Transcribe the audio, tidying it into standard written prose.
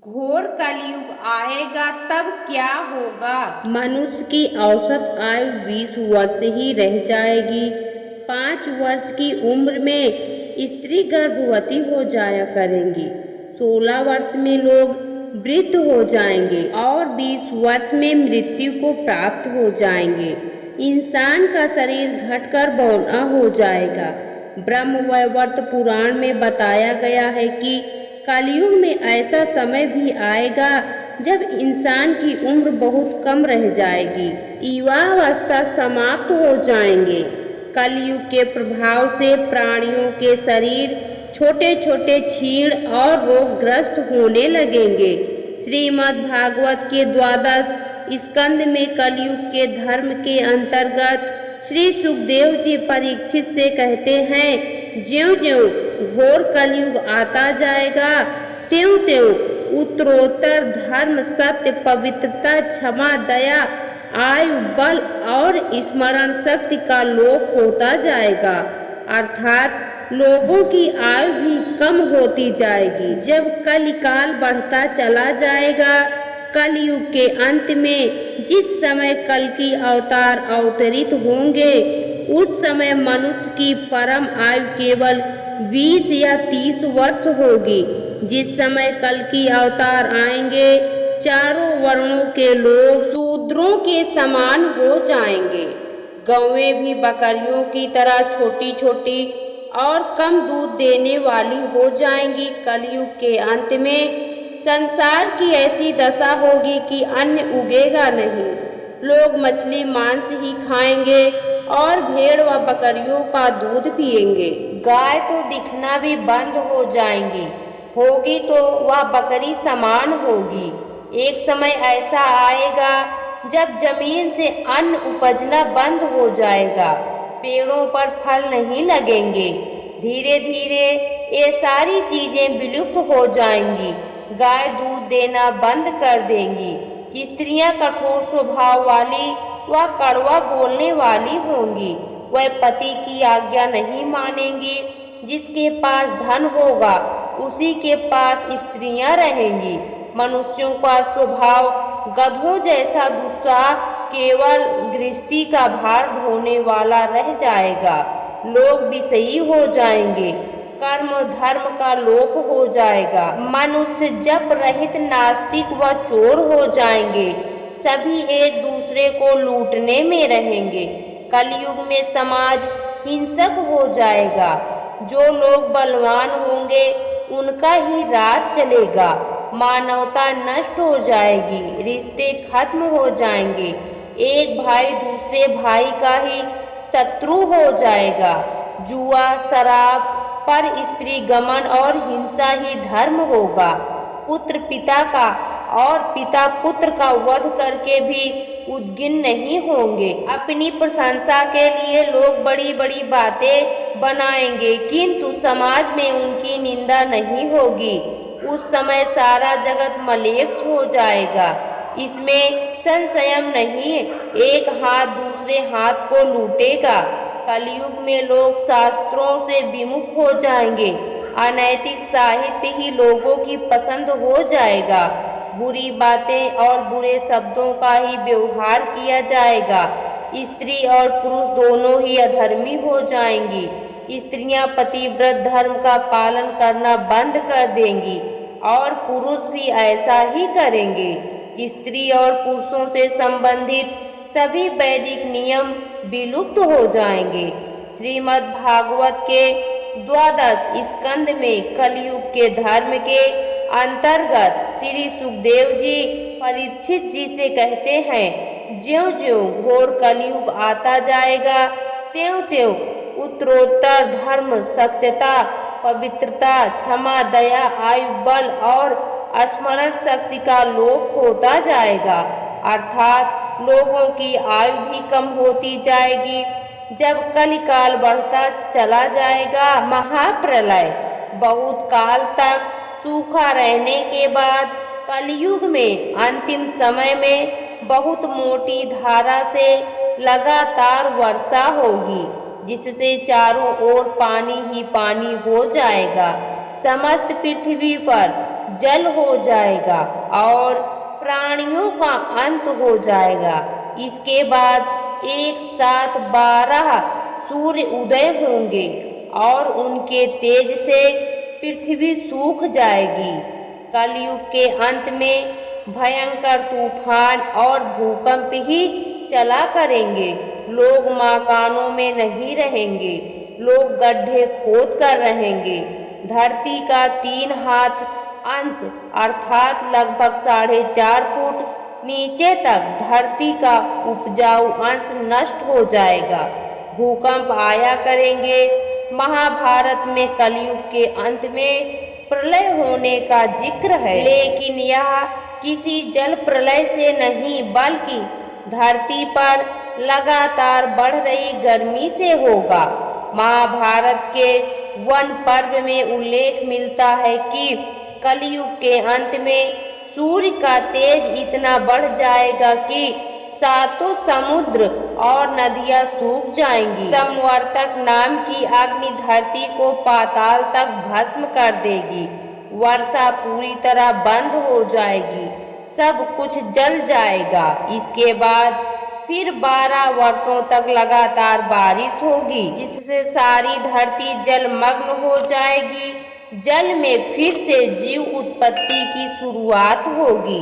घोर कलयुग आएगा तब क्या होगा। मनुष्य की औसत आयु 20 वर्ष ही रह जाएगी। 5 वर्ष की उम्र में स्त्री गर्भवती हो जाया करेंगी। 16 वर्ष में लोग वृद्ध हो जाएंगे और 20 वर्ष में मृत्यु को प्राप्त हो जाएंगे। इंसान का शरीर घटकर बौना हो जाएगा। ब्रह्मवैवर्त पुराण में बताया गया है कि कलयुग में ऐसा समय भी आएगा जब इंसान की उम्र बहुत कम रह जाएगी। युवावस्था समाप्त हो जाएंगे। कलयुग के प्रभाव से प्राणियों के शरीर छोटे छोटे क्षीण और रोगग्रस्त होने लगेंगे। श्रीमद् भागवत के 12 स्कंद में कलयुग के धर्म के अंतर्गत श्री सुखदेव जी परीक्षित से कहते हैं, ज्यों-ज्यों घोर कलयुग आता जाएगा त्यों-त्यों उत्तरोत्तर धर्म, सत्य, पवित्रता, क्षमा, दया, आयु, बल और स्मरण शक्ति का लोप होता जाएगा। अर्थात लोगों की आयु भी कम होती जाएगी। जब कलिकाल बढ़ता चला जाएगा, कलयुग के अंत में जिस समय कल की अवतार अवतरित होंगे, उस समय मनुष्य की परम आयु केवल 20 या 30 वर्ष होगी। जिस समय कल की अवतार आएंगे, चारों वर्णों के लोग शूद्रों के समान हो जाएंगे। गौएं भी बकरियों की तरह छोटी छोटी और कम दूध देने वाली हो जाएंगी। कलयुग के अंत में संसार की ऐसी दशा होगी कि अन्न उगेगा नहीं। लोग मछली मांस ही खाएंगे और भेड़ व बकरियों का दूध पिएंगे। गाय तो दिखना भी बंद हो जाएंगी, होगी तो वह बकरी समान होगी। एक समय ऐसा आएगा जब जमीन से अन्न उपजना बंद हो जाएगा, पेड़ों पर फल नहीं लगेंगे। धीरे धीरे ये सारी चीजें विलुप्त हो जाएंगी। गाय दूध देना बंद कर देंगी। स्त्रियां कठोर स्वभाव वाली व कड़वा बोलने वाली होंगी। वह पति की आज्ञा नहीं मानेंगी। जिसके पास धन होगा उसी के पास स्त्रियां रहेंगी। मनुष्यों का स्वभाव गधों जैसा दुस्साह केवल गृहस्थी का भार ढोने वाला रह जाएगा। लोग विषयी हो जाएंगे। कर्म धर्म का लोप हो जाएगा। मनुष्य जप रहित नास्तिक व चोर हो जाएंगे। सभी एक दूसरे को लूटने में रहेंगे। कलयुग में समाज हिंसक हो जाएगा। जो लोग बलवान होंगे उनका ही राज चलेगा। मानवता नष्ट हो जाएगी। रिश्ते खत्म हो जाएंगे। एक भाई दूसरे भाई का ही शत्रु हो जाएगा। जुआ, शराब, पर स्त्री गमन और हिंसा ही धर्म होगा। पुत्र पिता का और पिता पुत्र का वध करके भी उद्गिन नहीं होंगे। अपनी प्रशंसा के लिए लोग बड़ी बड़ी बातें बनाएंगे, किंतु समाज में उनकी निंदा नहीं होगी। उस समय सारा जगत मलेच्छ हो जाएगा। इसमें संशय नहीं, एक हाथ दूसरे हाथ को लूटेगा। कलयुग में लोग शास्त्रों से विमुख हो जाएंगे। अनैतिक साहित्य ही लोगों की पसंद हो जाएगा। बुरी बातें और बुरे शब्दों का ही व्यवहार किया जाएगा। स्त्री और पुरुष दोनों ही अधर्मी हो जाएंगी। स्त्रियां पतिव्रत धर्म का पालन करना बंद कर देंगी और पुरुष भी ऐसा ही करेंगे। स्त्री और पुरुषों से संबंधित सभी वैदिक नियम विलुप्त हो जाएंगे। श्रीमद् भागवत के 12 स्कंद में कलयुग के धर्म के अंतर्गत श्री सुखदेव जी परीक्षित जी से कहते हैं, ज्यों-ज्यों घोर कलयुग आता जाएगा त्यों-त्यों उत्तरोत्तर धर्म, सत्यता, पवित्रता, क्षमा, दया, आयु, बल और स्मरण शक्ति का लोप होता जाएगा। अर्थात लोगों की आयु भी कम होती जाएगी। जब कलिकाल बढ़ता चला जाएगा, महाप्रलय बहुत काल तक सूखा रहने के बाद कलयुग में अंतिम समय में बहुत मोटी धारा से लगातार वर्षा होगी, जिससे चारों ओर पानी ही पानी हो जाएगा। समस्त पृथ्वी पर जल हो जाएगा और प्राणियों का अंत हो जाएगा। इसके बाद एक साथ 12 सूर्य उदय होंगे और उनके तेज से पृथ्वी सूख जाएगी। कलयुग के अंत में भयंकर तूफान और भूकंप ही चला करेंगे। लोग मकानों में नहीं रहेंगे, लोग गड्ढे खोद कर रहेंगे। धरती का 3 हाथ अंश अर्थात लगभग 4.5 फुट नीचे तक धरती का उपजाऊ अंश नष्ट हो जाएगा। भूकंप आया करेंगे। महाभारत में कलयुग के अंत में प्रलय होने का जिक्र है, लेकिन यह किसी जल प्रलय से नहीं बल्कि धरती पर लगातार बढ़ रही गर्मी से होगा। महाभारत के वन पर्व में उल्लेख मिलता है कि कलयुग के अंत में सूर्य का तेज इतना बढ़ जाएगा कि 7 समुद्र और नदियां सूख जाएंगी। संवर्तक नाम की अग्नि धरती को पाताल तक भस्म कर देगी। वर्षा पूरी तरह बंद हो जाएगी, सब कुछ जल जाएगा। इसके बाद फिर 12 वर्षों तक लगातार बारिश होगी, जिससे सारी धरती जलमग्न हो जाएगी। जल में फिर से जीव उत्पत्ति की शुरुआत होगी।